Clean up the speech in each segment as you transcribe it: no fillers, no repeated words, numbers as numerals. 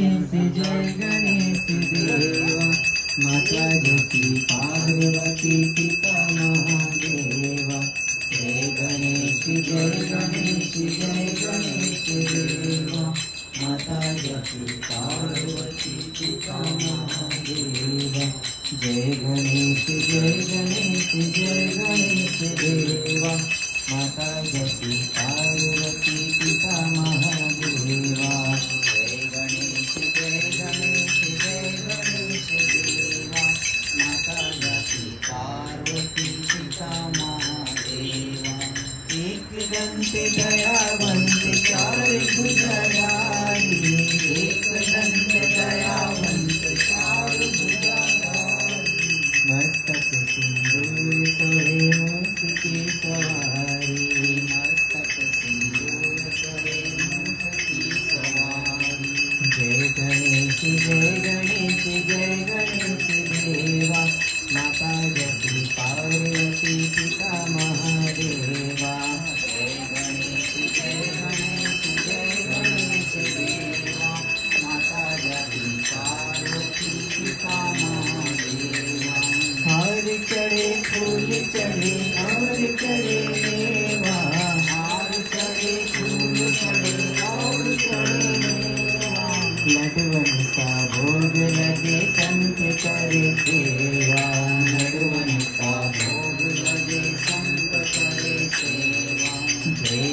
गणेश देवा माता जति पार्वती पिता महादेवा जय गणेश देवा माता जति पार्वती पिता महादेवा जय गणेश देवा माता जति पार्वती पिता महादेवा जय गणेश देवा माता जति पार्वती पिता महादेवा एक दंत दयावंत चार भुजाधारी एक दंत दयावंत चार भुजाधारी मस्तक सिंदूर सोहे मूर्त की सवारी मस्तक सिंदूर सोहे मूर्त की सवारी जय गणेश देवा माता जति पार्वती पिता महादेवा जय गणेश देवा माता जति पार्वती पिता महादेवा हार चढ़े फूल चढ़े और चढ़े मेवा हार चढ़े फूल चढ़े और चढ़े मेवा लडवन का भोग लगे संत करे सेवा लडवन का भोग लगे संत करे सेवा जय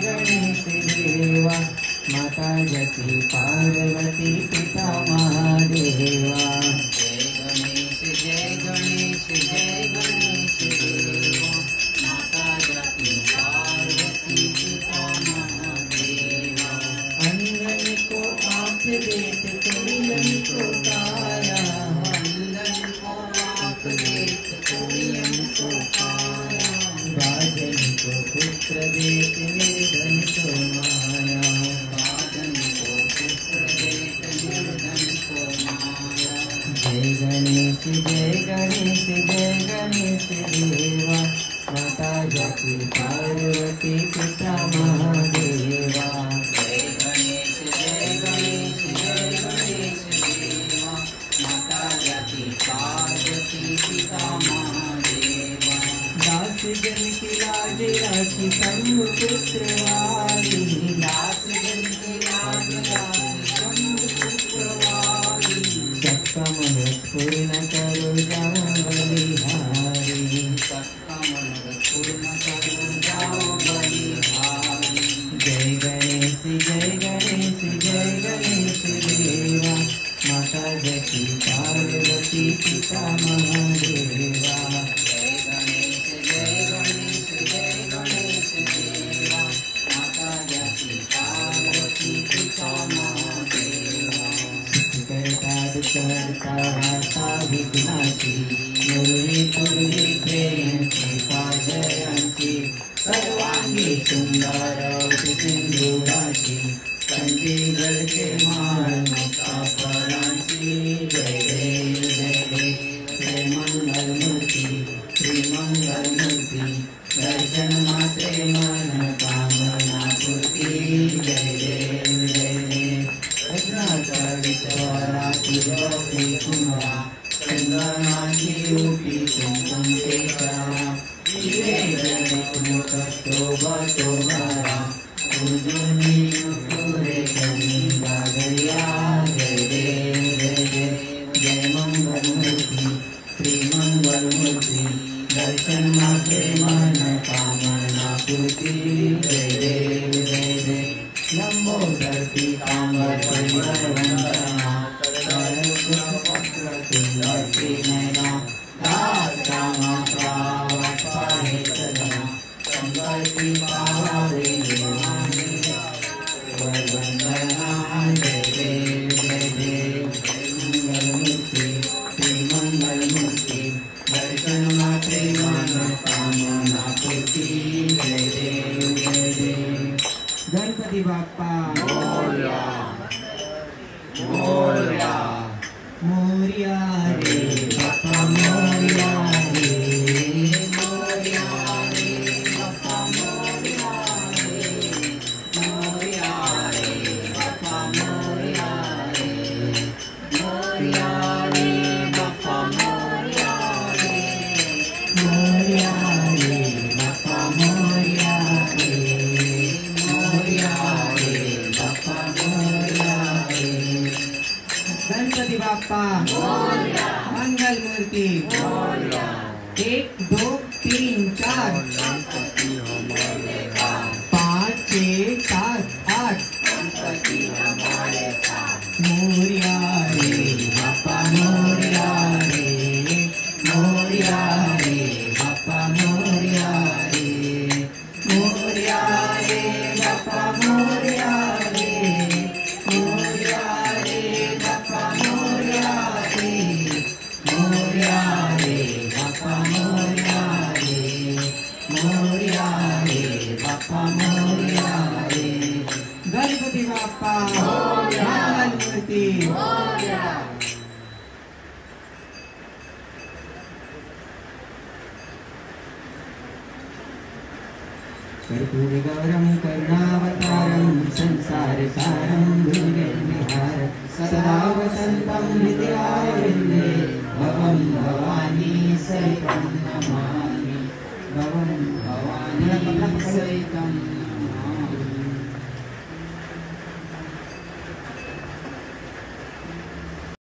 गणेश देवा माता जति पार्वती पिता महादेवा जय गणेश देवा माता जति पार्वती पिता महादेवा अंधन को आँख देत कुड़ियन को काया अंधन को आँख देत कुड़ियन को काया राजन को पुत्र देत निर्धन को माया राजन को पुत्र देत निर्धन को माया जय गणेश देवा माता जति पार्वती पिता महादेवा जय गणेश देवा माता जति पार्वती पिता महादेवा दास जन की लाज राखी शंभु पुत्रवारी दास जन की लाज राखी शंभु पुत्रवारी सबका मनोरथ पूर्ण करो जाओ बलिहारी सबका मनोरथ पूर्ण करो जाओ बलिहारी जय गणेश देवा माता जति पार्वती पिता महादेवा जय गणेश देवा माता जति पार्वती पिता महादेवा करता भाषा विघ्नाची मुरली पुरली प्रेम कृपा जयंती सर्वांगी सुंदर सिंधुराची कंठी गळके माळ मुक्ता फळांची जय मंगल मूर्ती श्री मंगल मूर्ती दर्शन मात्रे मन कामना पूर्ती जय चढ़ी कुमारा चंदनाची रूपी कुमकुम केशरा हिरे गणित मुख शोभा उजनी पूरे कनी गागरिया जय मंगल मूर्ति श्री मंगल मूर्ति दर्शन मात्रे मन कामना पूर्ति जय लंबोदर पीतांबर परिवर वंदना दर्शन मात्रे मन कामना पूर्ति जय गणपति बाप्पा मोरया मोरया रे बाप्पा मोरया रे बाप्पा मोरया रे बाप्पा मंगल मूर्ति 1 2 3 4 5 6 7 8 मोरया रे बाप्पा मोरया रे बाप्पा मोरया रे बाप्पा मोरया रे बाप्पा मोरया रे बाप्पा मोरया बाप्पा मोरया रे गणपती बाप्पा मंगल मूर्ति कर्पूरगौरं करुणावतारं संसारसारं भुजगेन्द्रहारं सदा वसन्तं हृदयारविन्दे भवं भवानी सहितं नमामि भवं भवानी सहितं